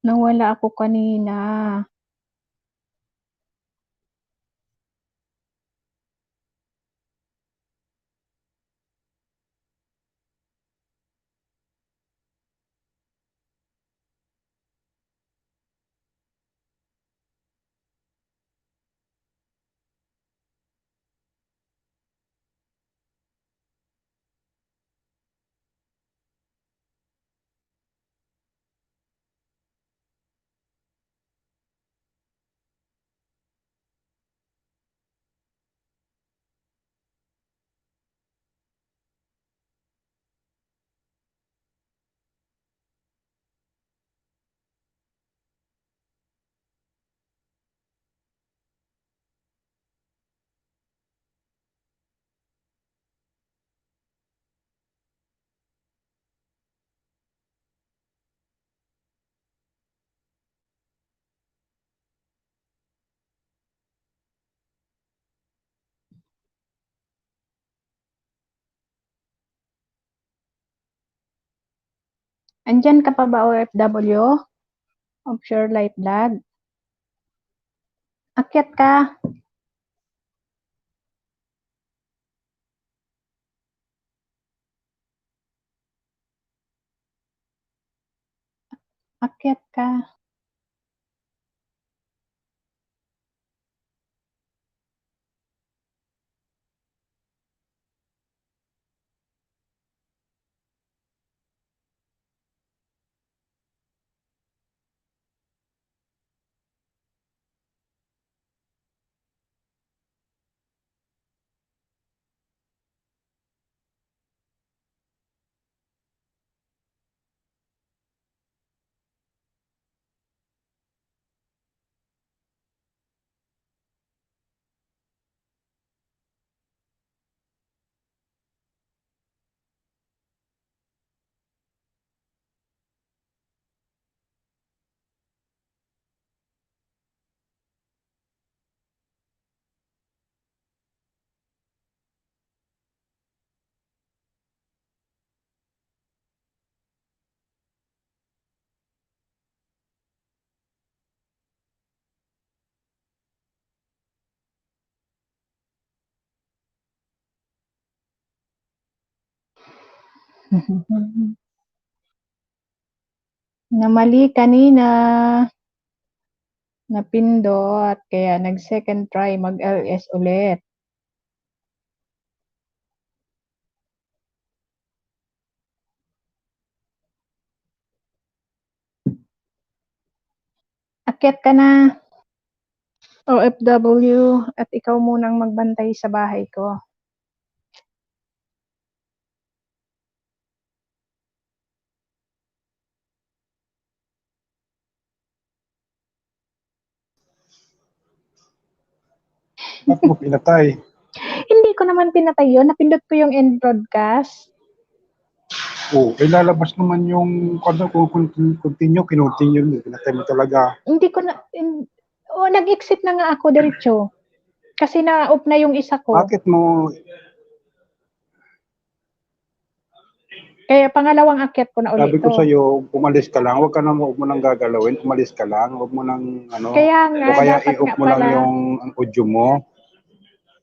Nawala ako kanina. Andyan ka pa ba, OFW? Offshore Life Vlog? Akyat ka. Akyat ka. Namali kanina. Napindot. Kaya nag-second try mag-LS ulit. Akyat ka na. OFW. At ikaw munang magbantay sa bahay ko. Ba't mo pinatay? Hindi ko naman pinatay yun. Napindot ko yung end broadcast. Ilalabas naman yung kung continue, kinontinue, pinatay mo talaga. Hindi ko na... nag-exit na nga ako diretso. Kasi na-off na yung isa ko. Bakit mo, Kaya pangalawang akyat ko na ulit sabi ko to. sa'yo, umalis ka lang, huwag mo nang gagalawin, umalis ka lang, huwag mo nang Kaya nga, o kaya dapat i-off nga mo lang pala. yung audio mo.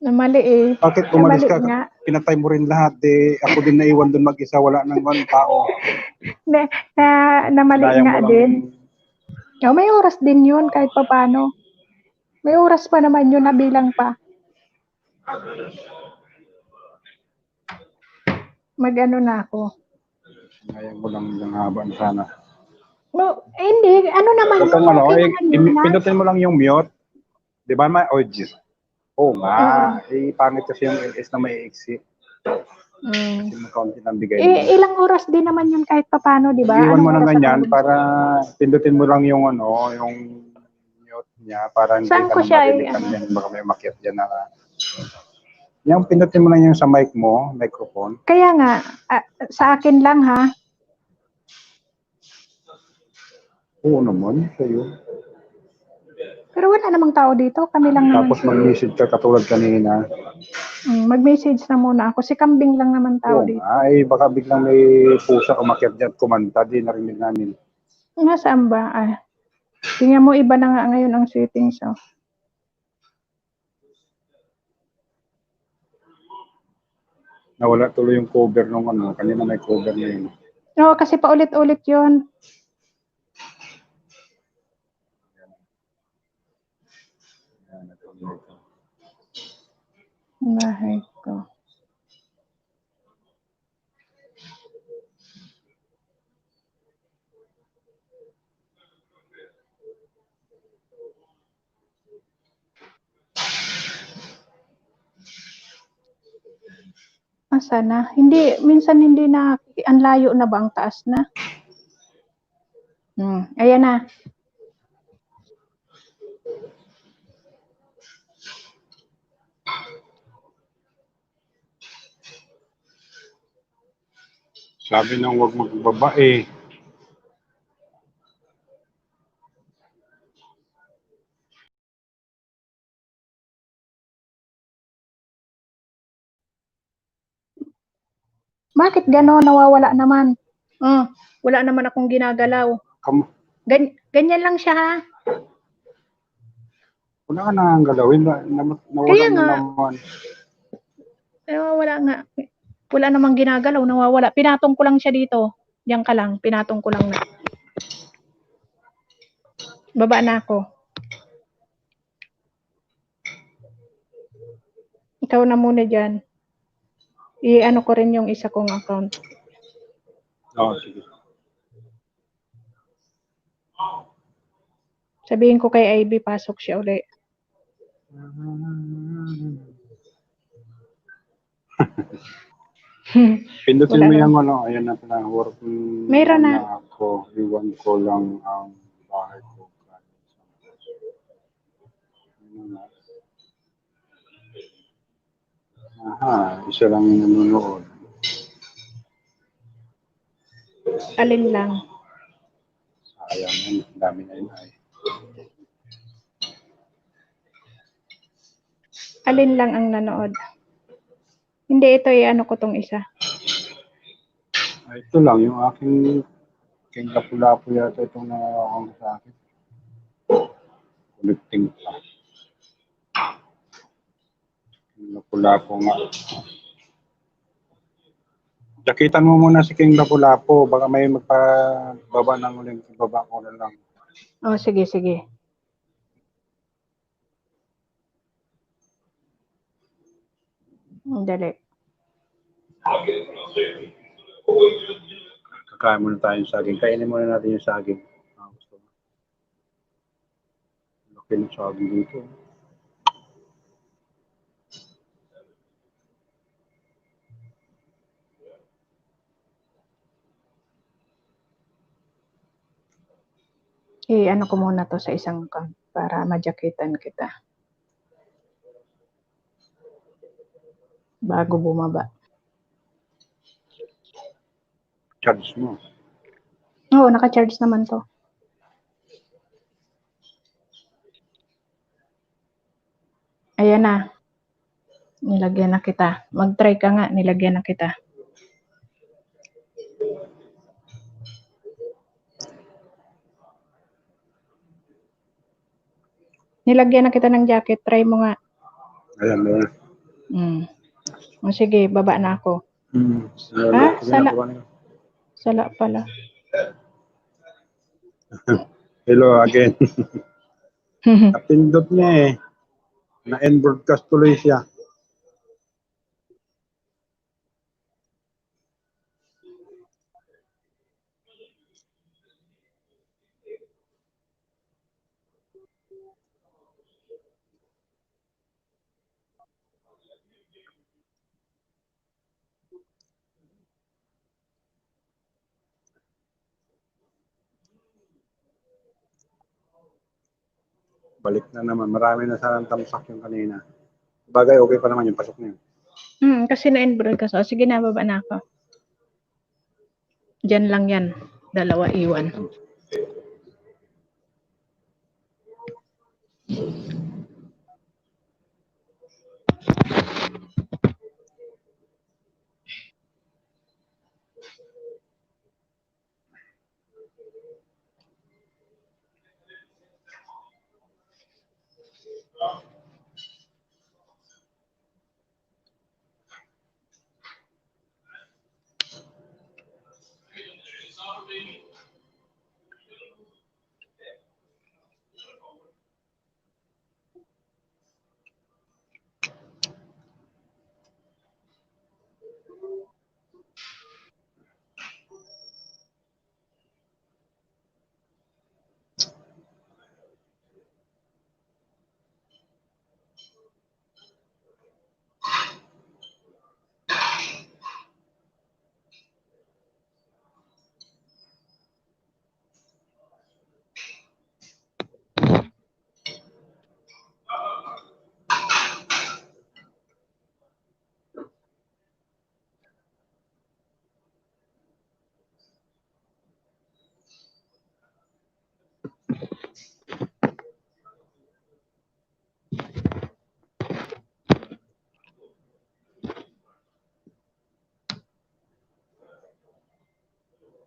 Namali eh. Bakit umalis ka? Nga. Pinatay mo rin lahat ako din naiwan doon mag-isa, wala nang tao. Namali Sayang nga mo lang din. May oras din yun kahit pa paano. May oras pa naman yun, nabilang pa. Mag-ano na ako. Sayang mo lang yung haba na sana. Hindi. Ano naman Huwag kang okay naman yun. pinutin mo lang yung mute. Di ba may audio? Oo nga. Pangit kasi yung LS na may exit. Kasi makaunti ng bigay mo. Ilang oras din naman yun kahit pa paano, di ba? Iwan mo ng ganyan para pindutin mo lang yung yung mute niya para hindi Saan ka ko na siya marilikan yan. Baka may umakyat dyan na. Yung pindutin mo lang yung sa mic mo, microphone. Kaya nga, sa akin lang ha. Oo naman, sa'yo. Pero wala namang tao dito. Kami lang naman. Tapos mag-message ka katulad kanina. Mag-message na muna ako. Si Kambing lang naman tao dito. Baka biglang may pusa umakyat dyan at kumanta. Di narinig namin. Nasaan ba? Tingnan mo, iba na nga ngayon ang settings. Oh. Nawala tuloy yung cover nung ano. Kanina may cover na yun. Oo, kasi paulit-ulit yun. Bahay ko. Sana. Hindi, minsan hindi na, ang layo na ba ang taas na? Ayan na. Sabi nang huwag magbabae. Bakit gano'n? Nawawala naman. Wala naman akong ginagalaw. Ganyan lang siya, ha? Wala ka na ang galawin. Nawala na naman. Wala nga. Wala namang ginagalaw. Nawawala. Pinatong ko lang siya dito. Diyan ka lang. Pinatong ko lang na. Baba na ako. Ikaw na muna dyan. I-ano ko rin yung isa kong account. Oo, sige. Sabihin ko kay Ivy, pasok siya ulit. Pindutin mo yung ano, ayan na pala, work Meron na. ako, iwan ko lang ang bahay ko. Aha, isa lang yung nanonood. Alin lang? Sayang yun, dami na yun ay. Alin lang ang nanood? Hindi, ito ano ko tong isa. Ito lang, yung aking lapu-lapu yata itong nakakakang sa akin. Connecting pa. Lapu-lapu nga. Jakitan mo muna si King Lapu-Lapu, baka may magpababa ng uling, baba ko na lang. Oh, sige, sige. Dali. Kakain muna tayo yung saging. Kainin muna natin yung saging. Gusto mo. Laki ng saging dito. Ano ko muna to sa isang account para majakitan kita. Bago bumaba. Charge mo. Oo, naka-charge naman to. Ayan na. Nilagyan na kita. Mag-try ka nga, nilagyan na kita. Nilagyan na kita ng jacket. Try mo nga. Ayan, ayan. O sige, baba na ako. Sala. Sala pala. Hello again. Napindot niya eh. Na-end broadcast tuloy siya. Balik na naman. Marami na sanang tamsak yung kanina. Bagay, okay pa naman yung pasok niya. Kasi na-end broadcast. O sige na, baba na ako. Diyan lang yan. Dalawa iwan.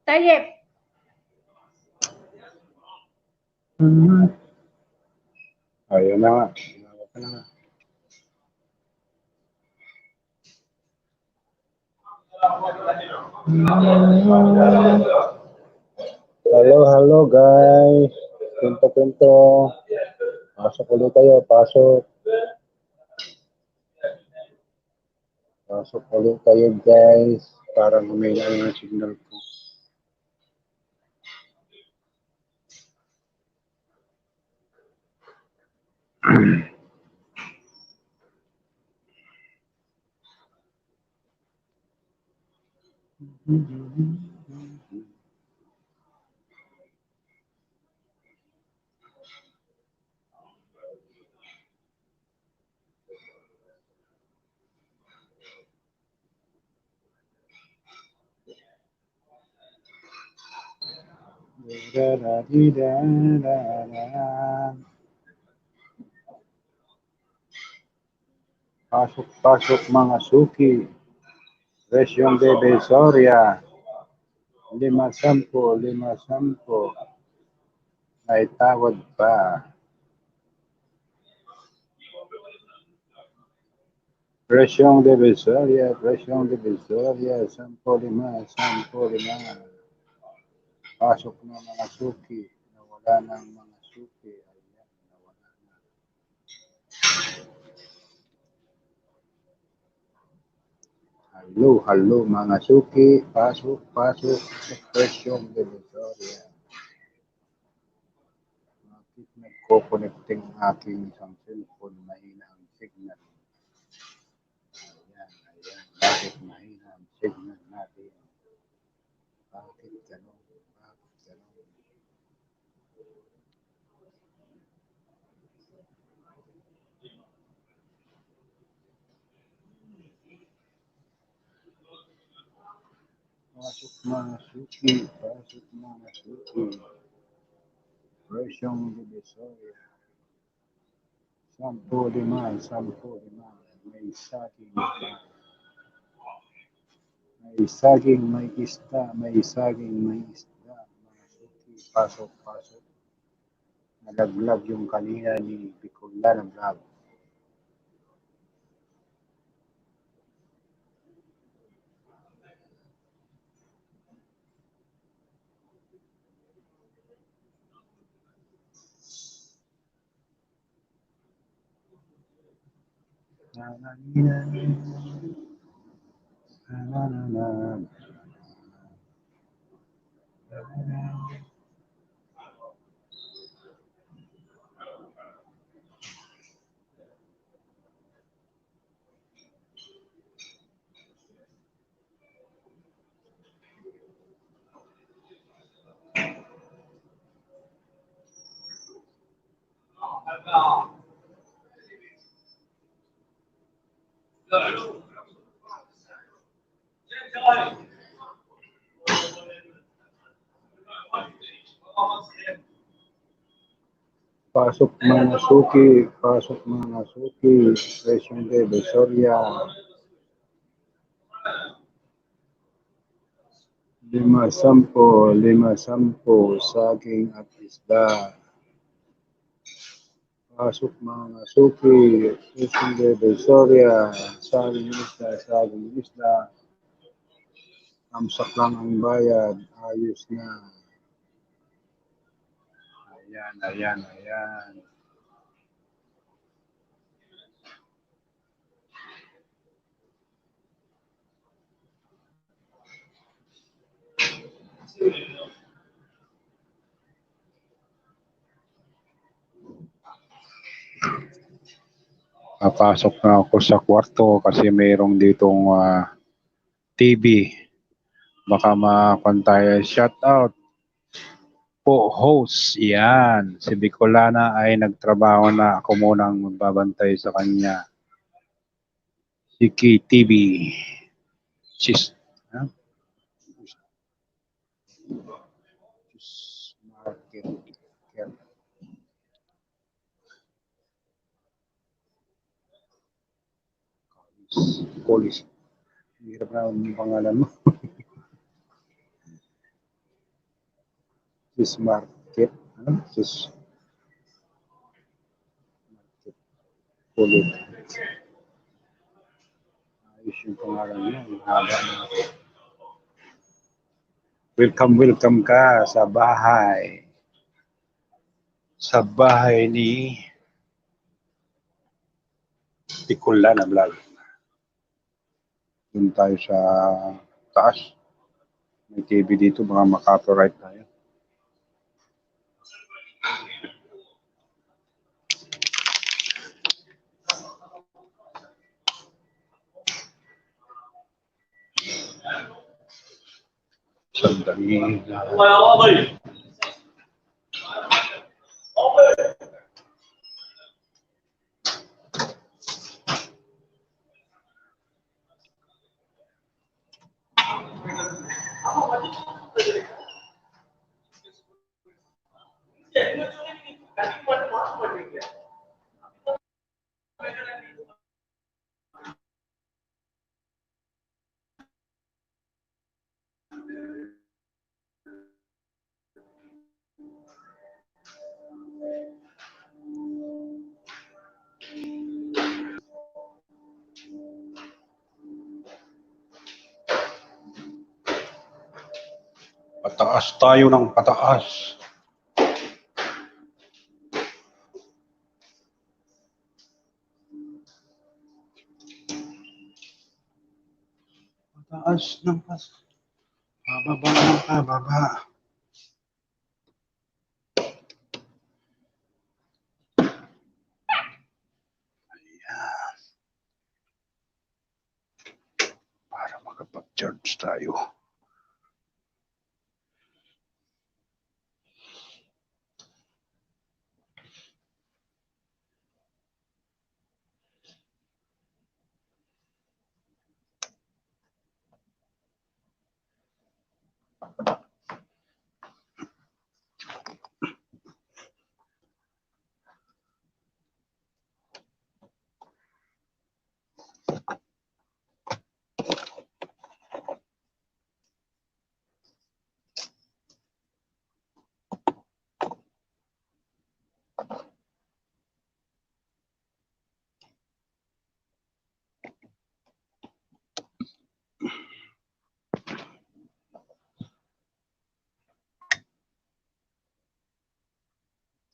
Tayyip. Ayun na nga. Tinawag ka na nga. Hello guys. Kwento. Pasok ulit kayo, pasok. Pasok ulit kayo guys. Parang humina yung signal ko. Pasok mga suki. Presyong Divisoria. 5-10. May tawad pa. Presyong Divisoria. 10-5. Pasok na mga suki. Nawala ng mga suki. Ayan, nawala na. Hello mga suki. Pasok sa Presyong Divisoria. Bakit nagko-connecting aking isang cellphone, mahina ang signal? Ayan. Bakit mahina ang signal natin? Bakit ganun? Pasok mga suki. Presyong Divisoria. 10-5. May saging pa. May isda. Mga suki, pasok. Nalaglag yung kanina ni Bicolana Vlog. Pasok mga suki. Presyong Divisoria. 5-10. Saging at isda. Pasok mga suki, susunod, Soria, saging isda, tamsak lang ang bayad, ayos na. Ayan. Papasok na ako sa kwarto kasi mayroong ditong TV. Baka makapantay. Shout out po host. Yan. Si Bicolana ay nagtrabaho na, ako munang magbabantay sa kanya. Si KTV. Sis. Ha? Market. Police. Hirap na ang pangalan mo. Sis Market. Ano? Sis Market. Police. Ayos yung pangalan mo. Ang haba na. Welcome ka sa bahay. Sa bahay ni Bicolana Vlog. Doon tayo sa taas. May TV dito, baka maka-copyright tayo. Sandali. Pataas tayo ng pataas. Pataas ng pataas. Pababa ng pababa. Ayan. Para makapag-charge tayo.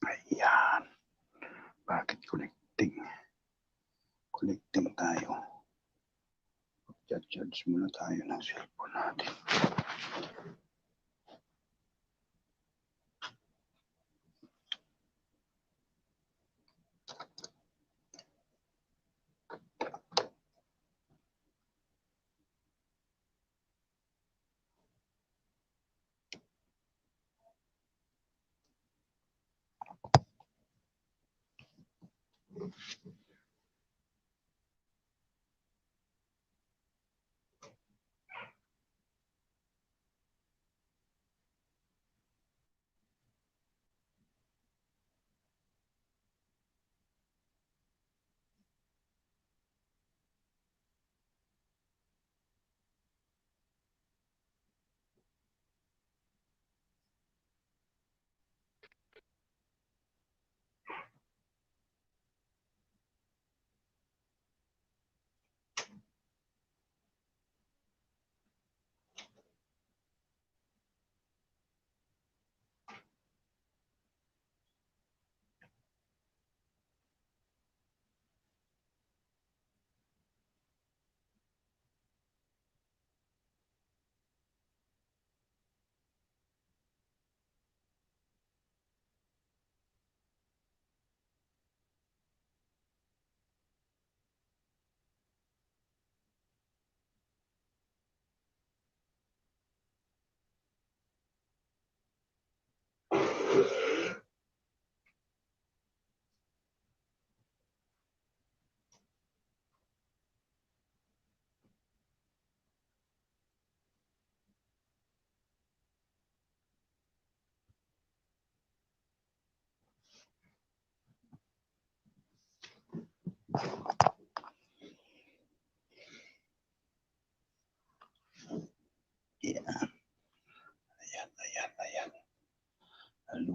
Ayan. Bakit connecting? Connecting tayo. Charge muna tayo ng cellphone natin.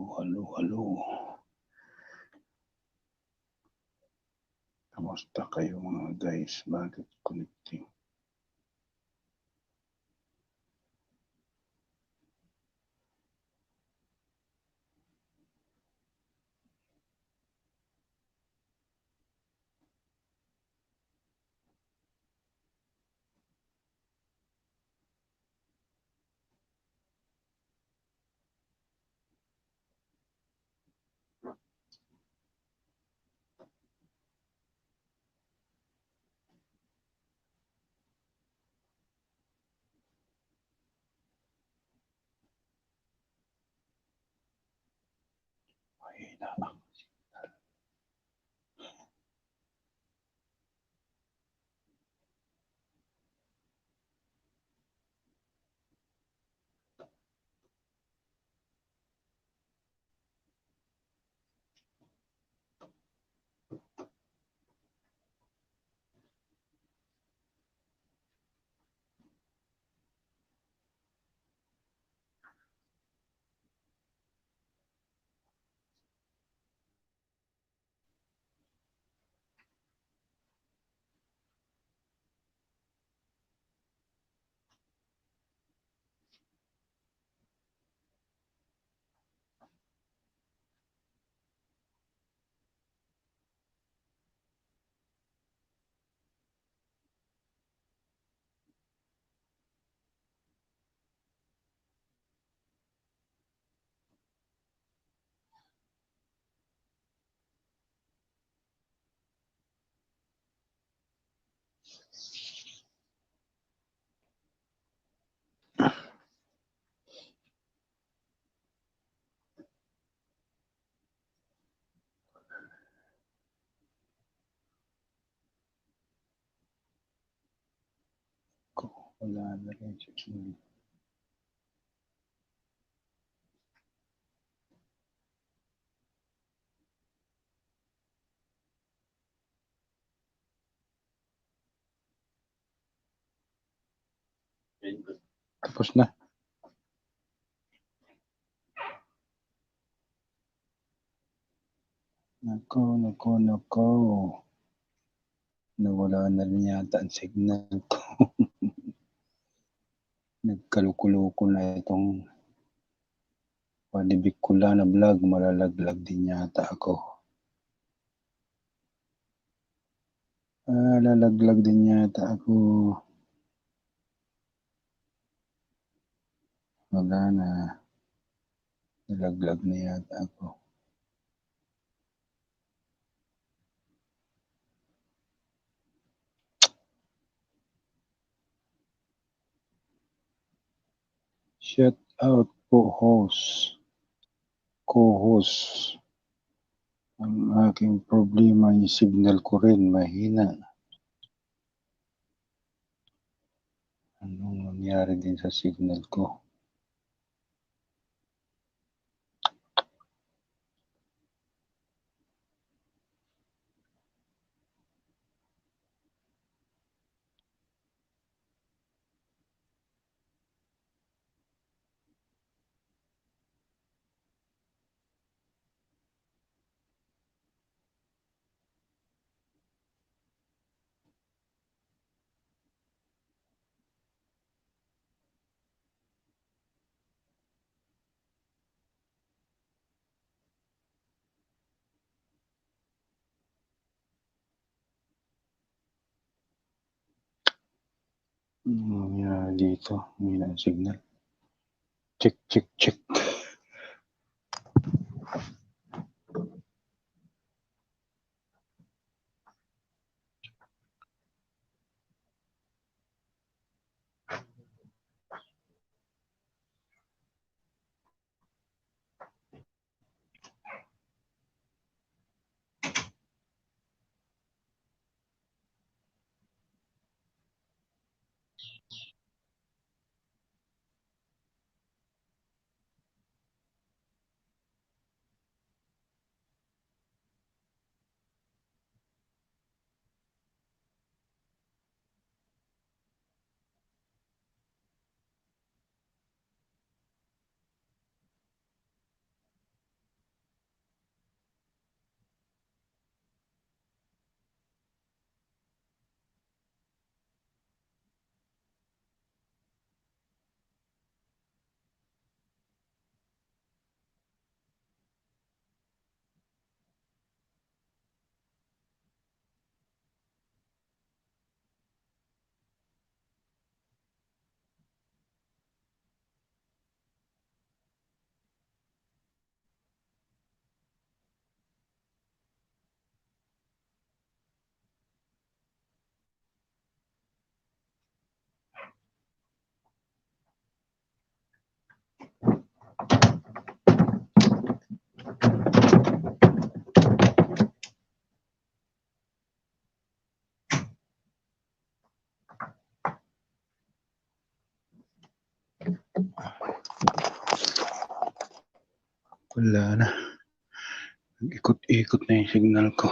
Halo. Kamusta kayo mga guys? Bakit connecting? Mahina. Wala na rin siya. Tapos na. Nako. Nawala na rin yata ang signal ko. Nagkaluko-luko na itong palibig ko lang na vlog. Malalaglag din yata ako. Lalaglag din yata ako. Wala na. Nalaglag na yata ako. Shout out po host. Co-host. Ang aking problema yung signal ko rin mahina. Anong nangyari din sa signal ko? Anong nangyari dito? Mahina ang signal. Check. Wala na. Ikot-ikot na yung signal ko.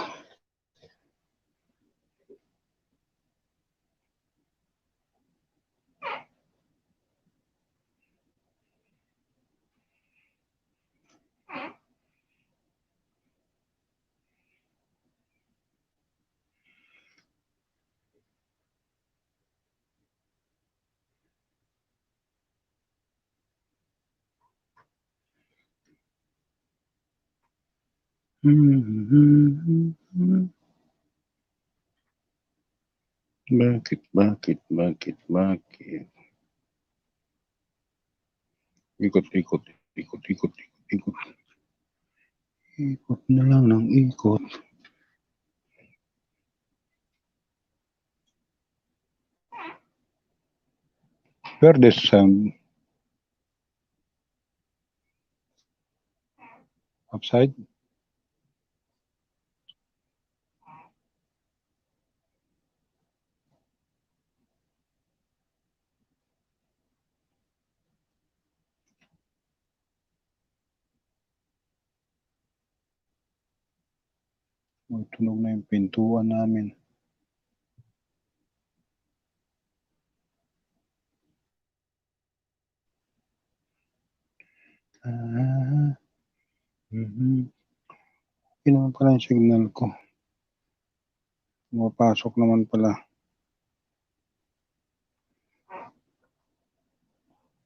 Bakit? Ikot. Ikot na lang ng ikot. Hear this sound. Upside. Tunog na yung pintuan namin. Okay naman pala yung signal ko. Mapasok naman pala.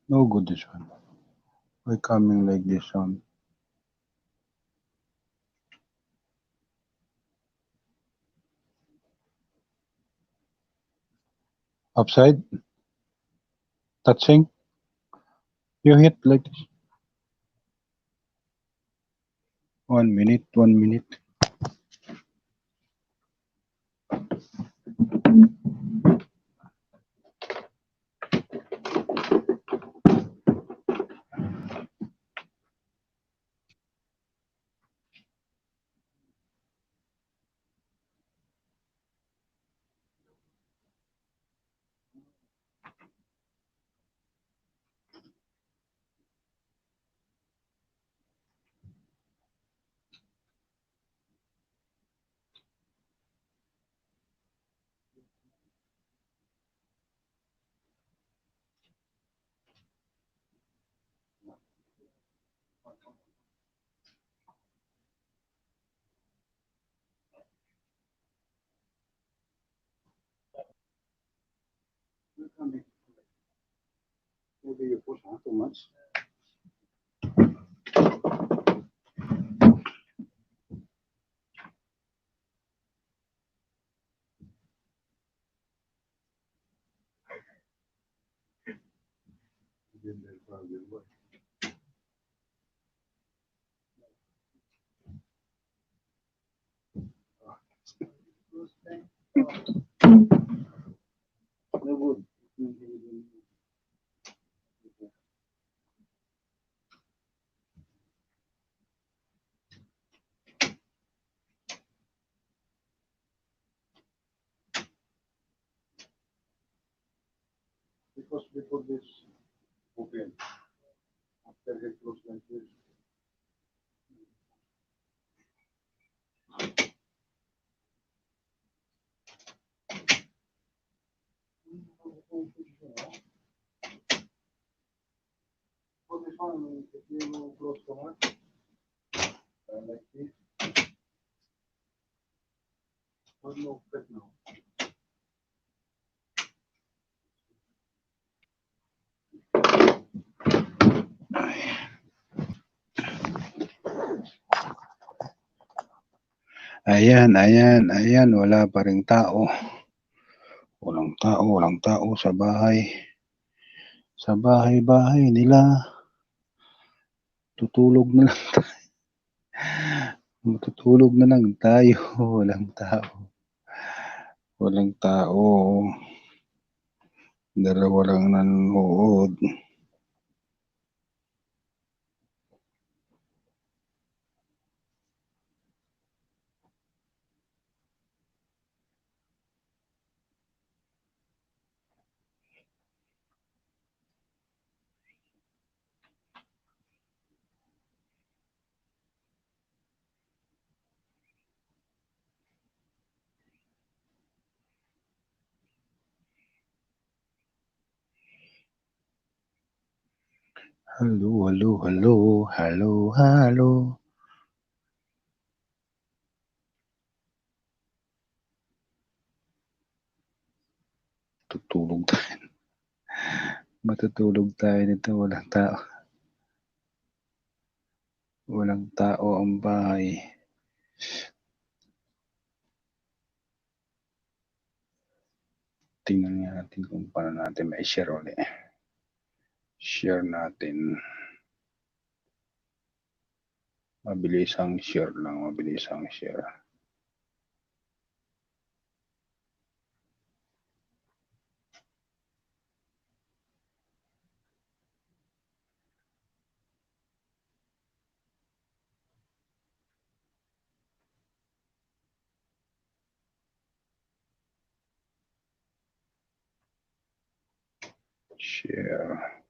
No good this one. Why coming like this one? Upside. Touching. You hit like this. 1 minute. Maybe you push too much. No good. Because before this open, after it close like this. For this one, if you close too much, like this, don't move back now. Ayan, wala pa ring tao. Walang tao sa bahay. Sa bahay nila. Tutulog na lang tayo. Matutulog na lang tayo. Walang tao. Dalawa lang nanonood. Hello, hello, hello, hello, hello. Tutulog tayo. Matutulog tayo nito. Walang tao. Walang tao ang bahay. Tingnan nga natin kung paano natin may share ulit. Share natin. Mabilis ang share lang. Mabilis ang share. Share.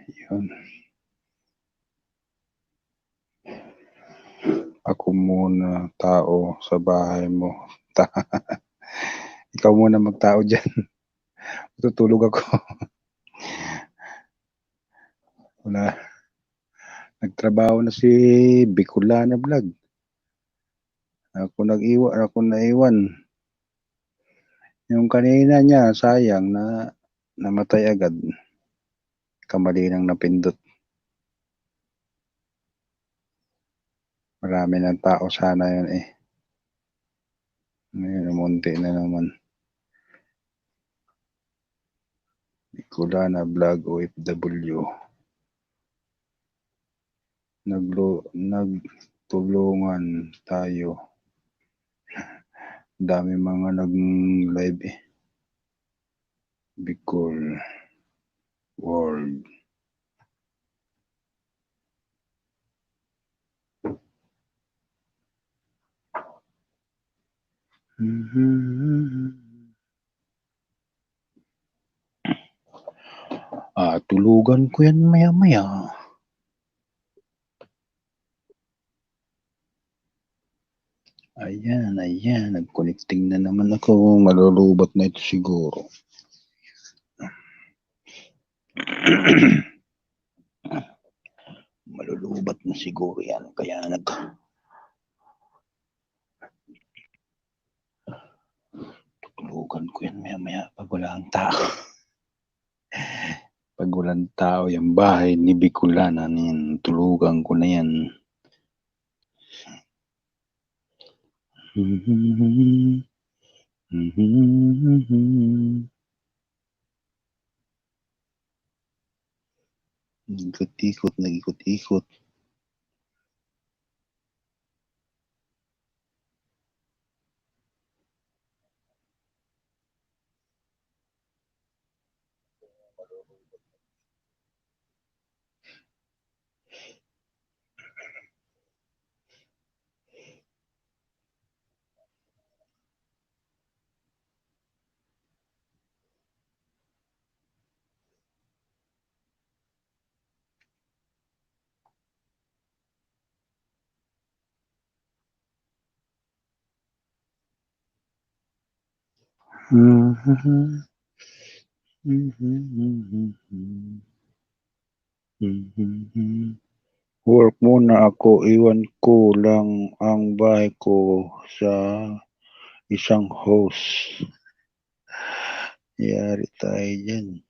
Yun. Ako muna tao sa bahay mo. Ikaw muna magtao dyan. Tutulog ako. Wala. Nagtrabaho na si Bicolana Vlog. Ako naiwan. Yung kanina niya, sayang na namatay agad. Kamali nang napindot. Marami ng tao sana yun eh. Ngayon, umunti na naman. Bicolana Vlog OFW. Nagtulungan tayo. Dami mga nag-live eh. Bicol World. Tulugan ko yan maya-maya. Ayan. Nag-connecting na naman ako. Malulubat na ito siguro. Malulubat na siguro yan. Kaya tutulugan ko yan maya-maya pag wala ang tao. Pag walang tao yung bahay ni Bicolana niyan, tulugan ko na yan. Nag-ikot-ikot. Work muna ako, iwan ko lang ang bahay ko sa isang host. Yari tayo dyan.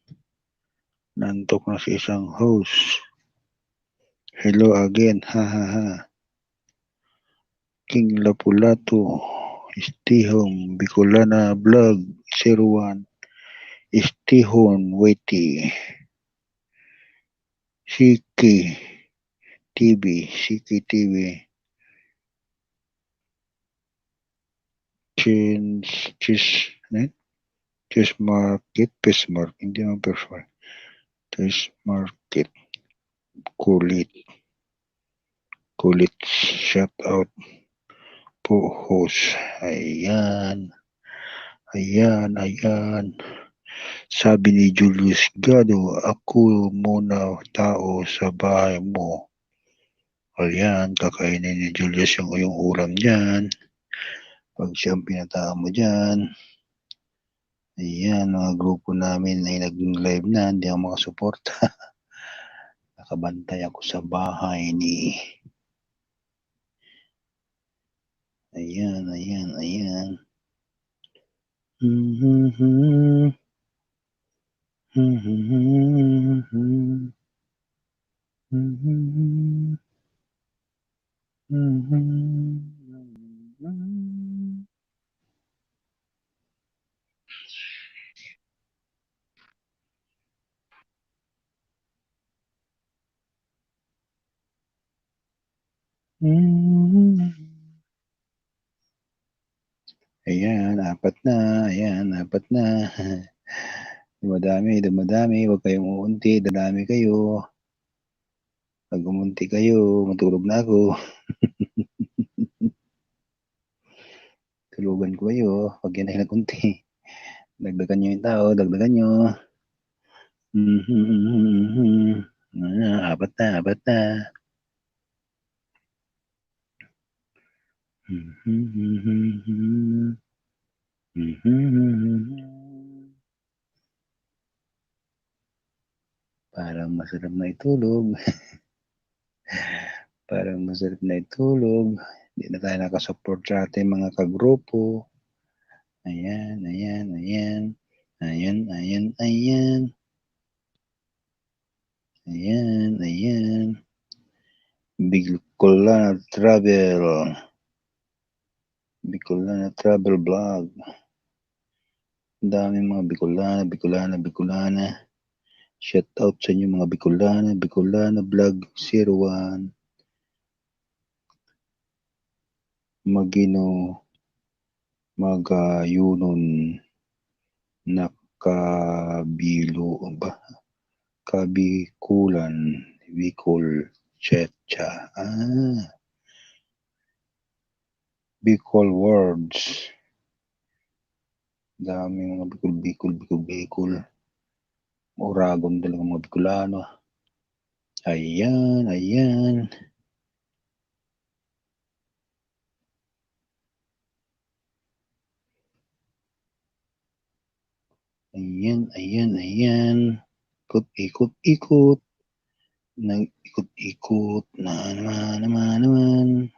Nantok na si isang host. Hello again, ha. King Lapulato, Stihong, Bicolana Vlog 01, Stihon Weti, Siki TV, Cheese Market, Fish Market, hindi naman Fish Market, Fish Market, Kulit, Kulit shout out po host. Ayan. Ayan. Sabi ni Julius Gado, ako muna tao sa bahay mo. Ayan, kakainin ni Julius yung ulam dyan. Pag siyang pinataan mo dyan. Ayan, mga grupo namin ay nag-live na, hindi ako makasuporta. Nakabantay ako sa bahay ni... Ayan. Ayan, apat na. Dumadami. Huwag kayong uunti. Dadami kayo. Pag umunti kayo, matulog na ako. Tulugan ko kayo. Pag yan ay nagunti. Dagdagan nyo yung tao. Dagdagan nyo. Apat na. Parang masarap na itulog. Hindi na tayo nakasupport sa ating mga kagrupo. Ayan. Bicolana Travel Vlog. Ang daming mga Bicolana. Shout out sa inyo mga Bicolana Vlog 01. Magayunon Kabikulan Bicol Chetcha. Bicol words. Daming mga Bicol. Oragon talaga mga Bicolano. Ayan. Ikot. Nag-ikot na naman.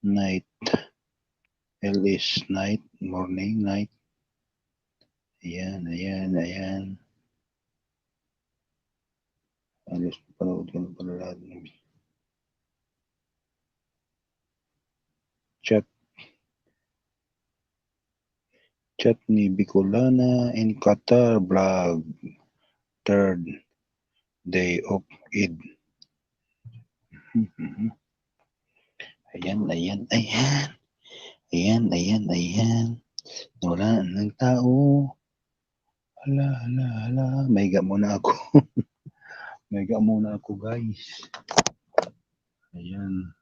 Night. LS night. Morning night. Ayan. Alos panood ko na pala lahat ng chat ni Bicolana in Qatar vlog. Third day of Eid. Ayan. Wala ng tao. Hala. Mahiga muna ako guys. Ayan.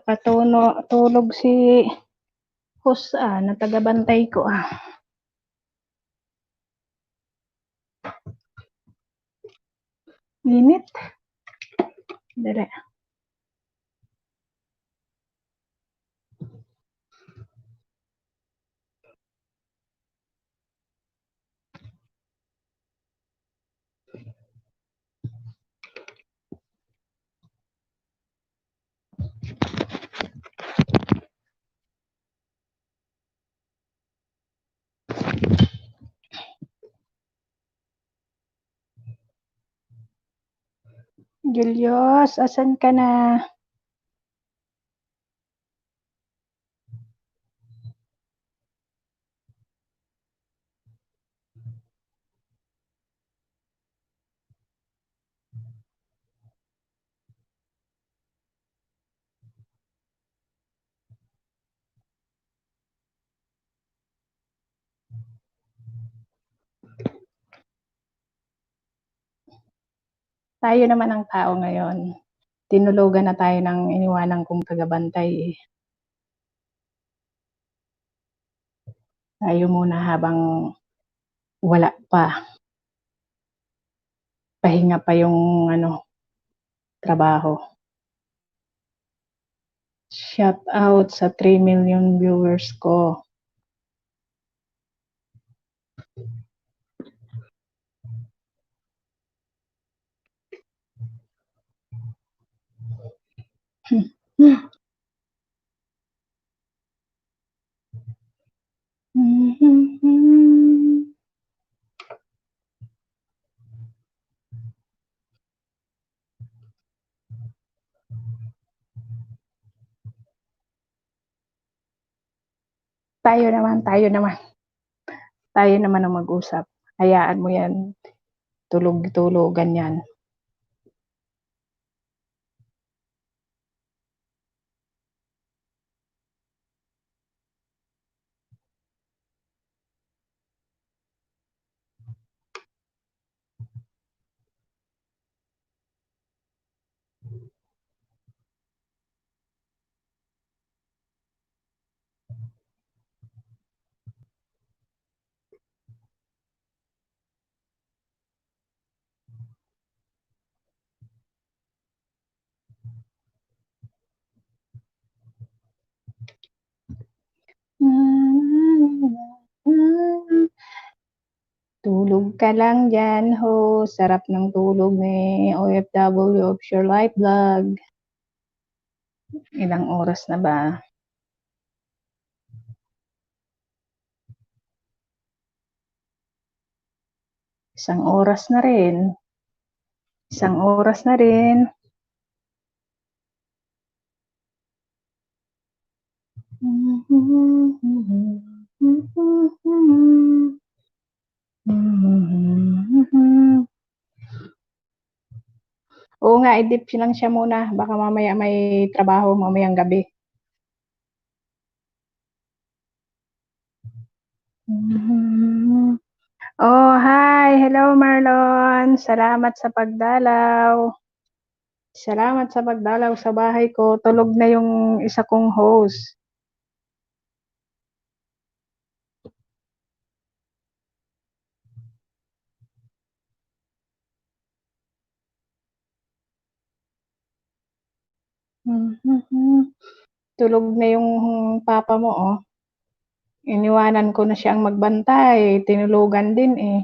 Nakatulog si host na tagabantay ko Init. Dali. Julius, asan ka na? Tayo naman ang tao ngayon. Tinulugan na tayo ng iniwanan kong tagabantay. Tayo muna habang wala pa. Pahinga pa yung trabaho. Shout out sa 3 million viewers ko. Tayo naman. Tayo naman ang mag-usap. Hayaan mo yan. Tulog-tulogan yan. Tulog ka lang dyan, ho. Sarap ng tulog ni OFW of Your Life Vlog. Ilang oras na ba? Isang oras na rin. Oo nga, i-dip lang siya muna. Baka mamaya may trabaho mamayang gabi. Oh, hi! Hello, Marlon! Salamat sa pagdalaw. Sa bahay ko. Tulog na yung isa kong host. Tulog na yung papa mo, oh. Iniwanan ko na siyang magbantay. Tinulugan din, eh.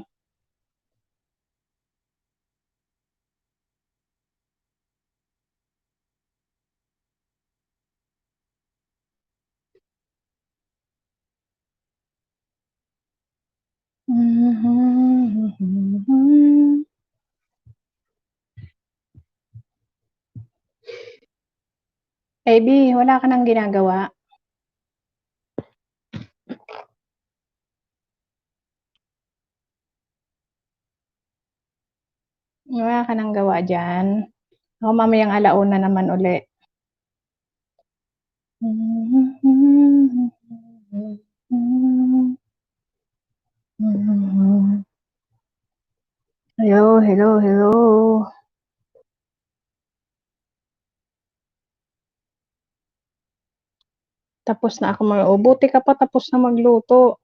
AB, wala ka nang ginagawa? Wala ka nang gawa dyan? Ako mamayang alauna naman uli. Hello, hello, hello. Tapos na ako buti ka pa tapos na magluto.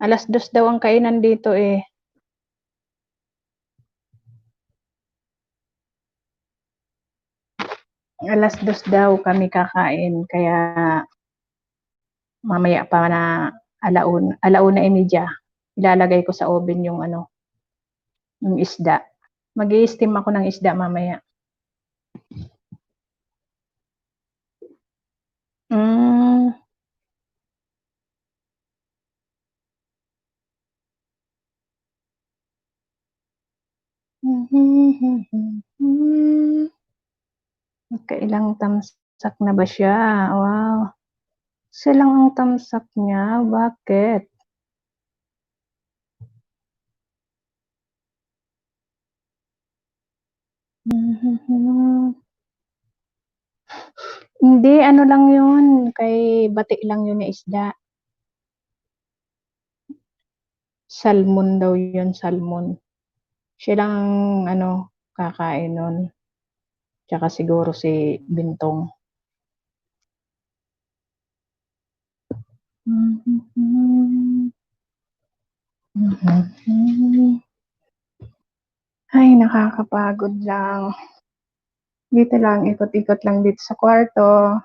2:00 daw ang kainan dito eh. Alas 2 daw kami kakain, kaya mamaya pa na alauna imidya. Ilalagay ko sa oven yung yung isda. Mag-i-steam ako ng isda mamaya. Kailang tamsak na ba siya? Wow. Silang ang tamsak niya. Bakit? Hindi, ano lang yun. Kay bati lang yun na isda. Salmon daw yun, salmon. Siya lang kakain nun. Tsaka siguro si Bintong. Ay, nakakapagod lang. Dito lang, ikot-ikot lang dito sa kwarto.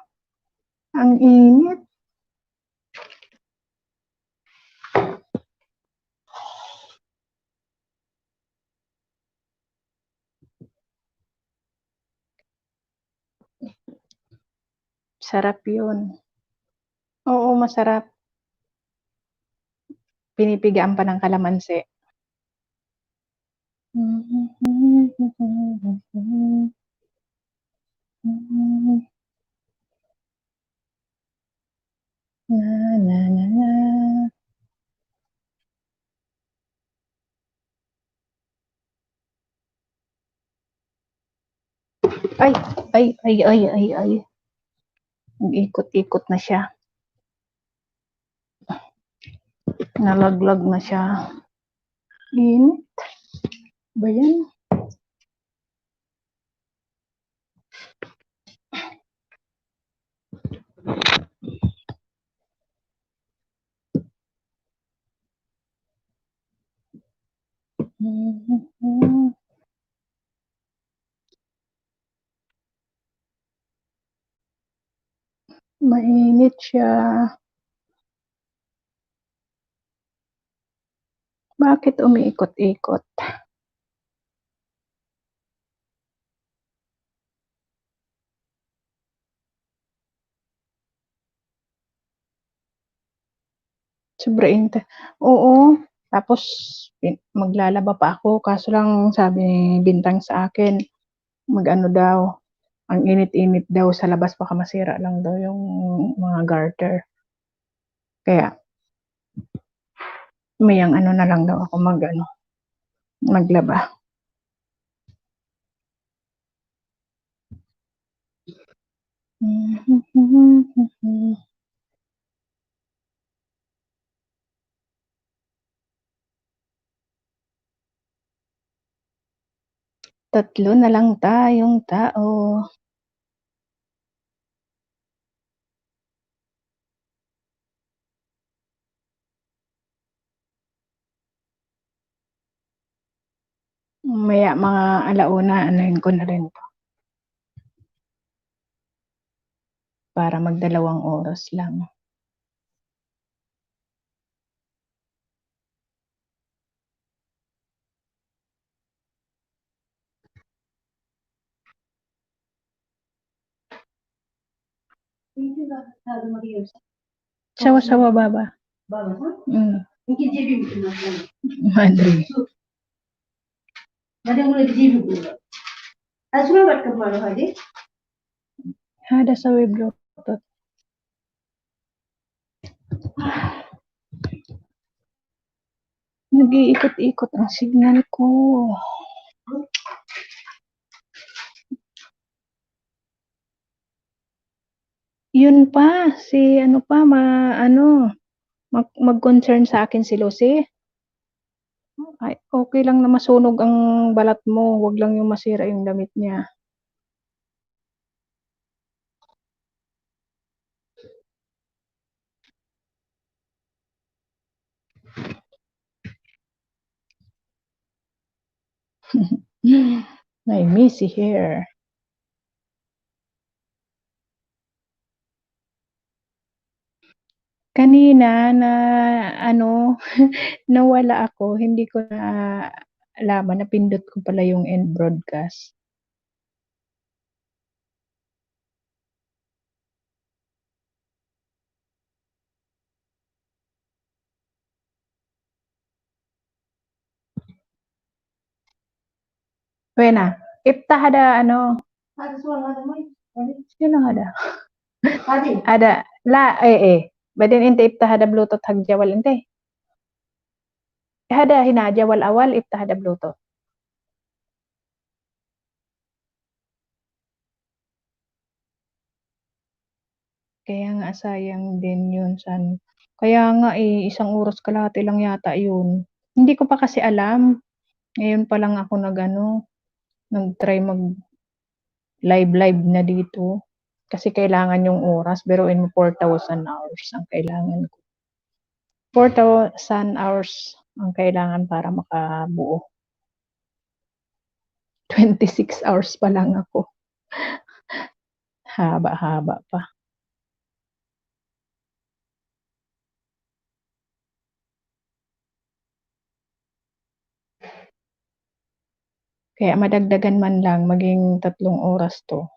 Ang init. Sarap yun. Oo, masarap. Pinipigaan pa ng kalamansi. Na, na, na, na. Ay, ay, ay, ay, ay, ay. Ikot-ikot na siya. Nalaglag na siya. Init. Ba yan? Mainit siya. Bakit umiikot-ikot? Sobra inte. Oo. Tapos, maglalaba pa ako. Kaso lang, sabi ni Bintang sa akin, mag-ano daw, ang init-init daw sa labas, baka masira lang daw yung mga garter. Kaya, mayang na lang daw ako maglaba. Tatlo na lang tayong tao. Maya mga alauna, anuhin ko na rin to. Para magdalawang oras lang. Sawa-sawa baba. Madre. Ada sa web Bluetooth. Nag-iikot-ikot ang signal ko. Yun pa, si ano pa, mag-concern sa akin si Lucy. Ay, okay lang na masunog ang balat mo, wag lang yung masira yung damit niya. My messy hair. Kanina na ano, nawala ako, hindi ko na alaman, napindot ko pala yung end broadcast. Wena, iftah ada ano, sino ada? Ada, badin inte iftah ada bluetooth hagjawal inte. Hada hina jawal awal iftah ada bluetooth. Kaya nga sayang din yun kaya nga isang oras kalahati lang yata yun. Hindi ko pa kasi alam. Ngayon pa lang ako nag-try mag live na dito. Kasi kailangan yung oras, biruin mo 4,000 hours ang kailangan ko. 4,000 hours ang kailangan para makabuo. 26 hours pa lang ako. Haba-haba pa. Kaya madagdagan man lang, maging 3 oras to.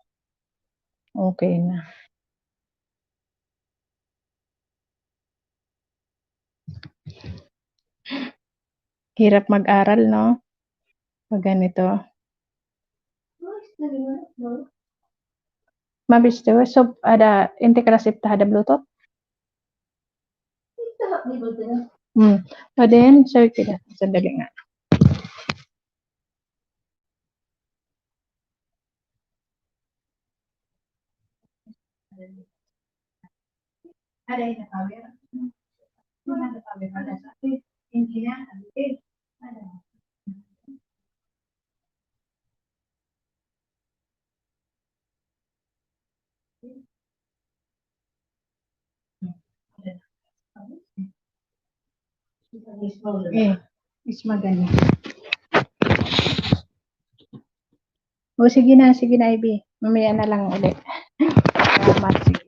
Okay na. Hirap mag-aral, no? Pag ganito. Mabis to. So, inte kelas iftah ada bluetooth? O din, sorry kita. Sandali nga. Ada yang power. Ada power ada satu. Intinya ada. Is maganda. O sige na, Ivy. Mamaya na lang ulit. Salamat, sige.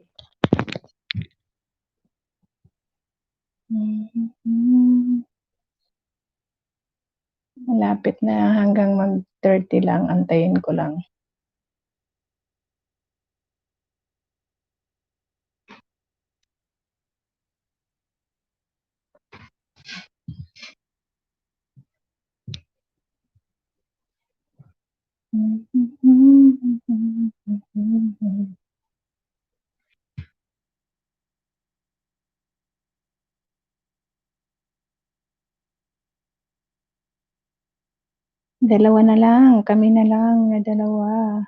Malapit na hanggang mag-30 lang, antayin ko lang. Dalawa na lang, kami na lang na dalawa.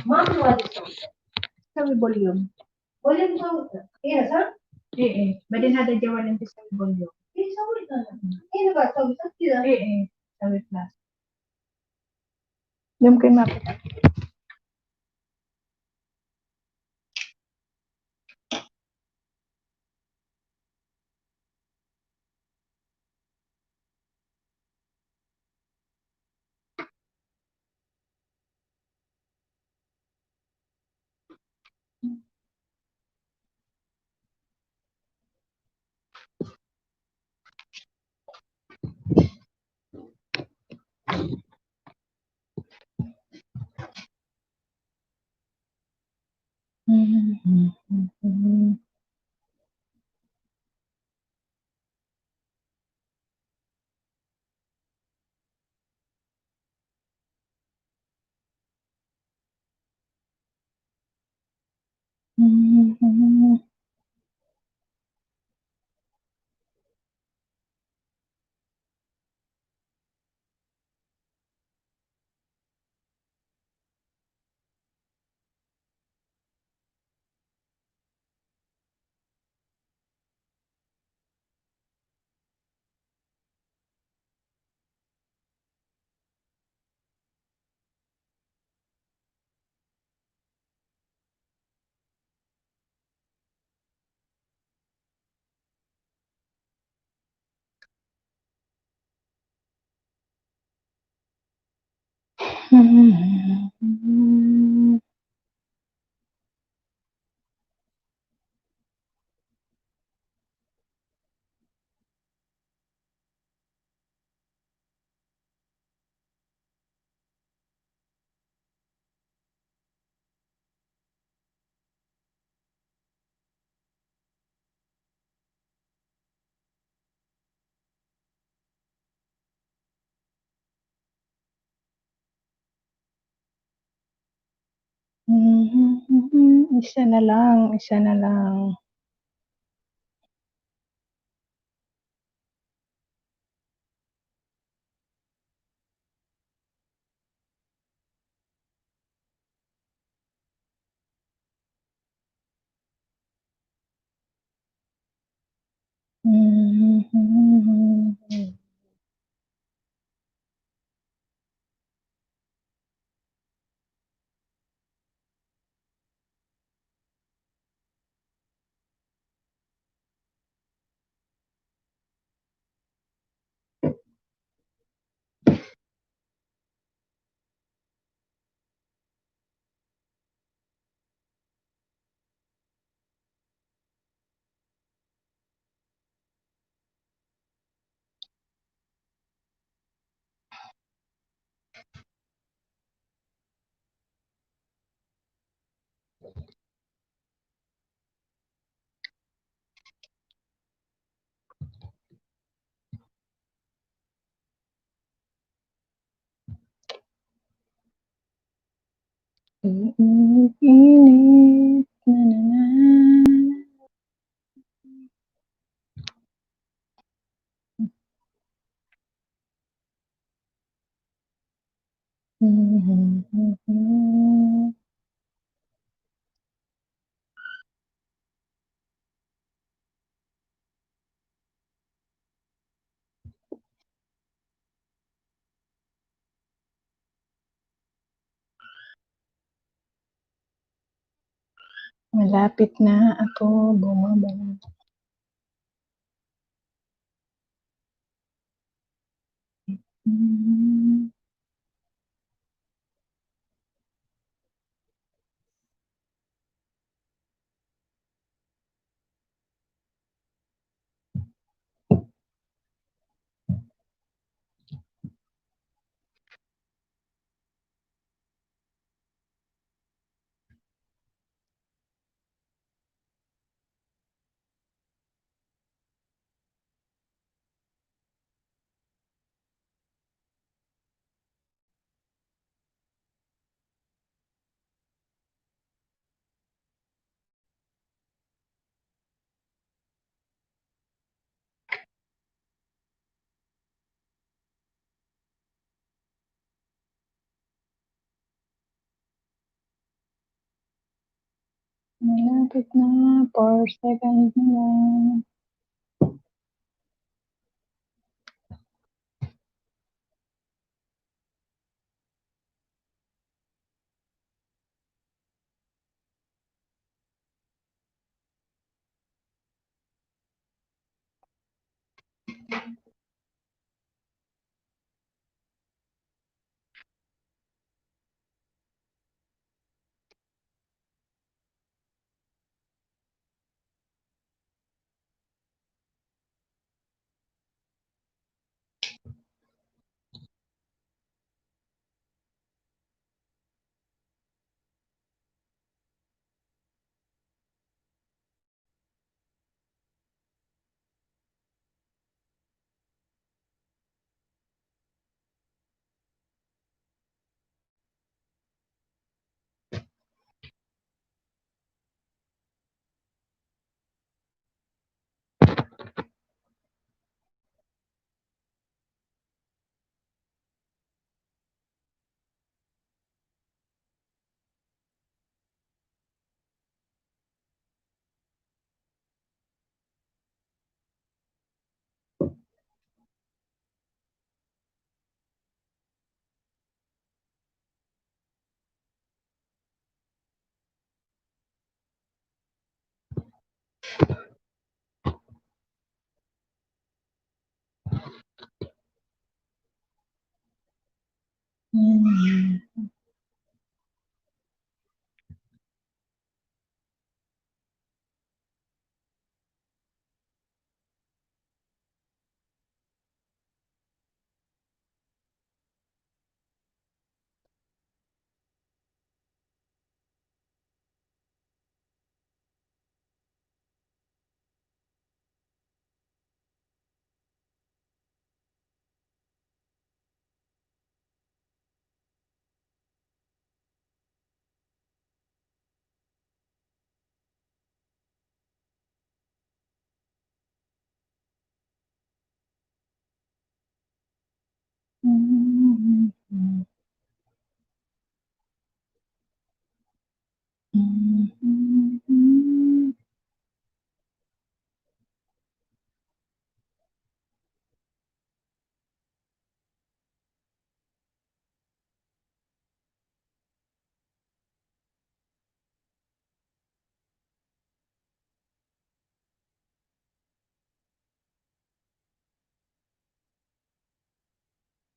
Mom, what is it? Sabi volume. Volume ko. Iya, sir? Badin ada jawalan di sabi volume. Sabi na. Iya ba? Sabi sa sila? Sabi plus. Yung kay mapit. Isa na lang, isa na lang. Init, na na na. Malapit na ako bumaba. Malapit na, 4 seconds na lang. Hmm.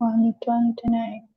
129.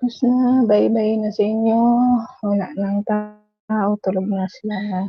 Tapos na, bye-bye na sa inyo. Wala nang tao, tulog na sila.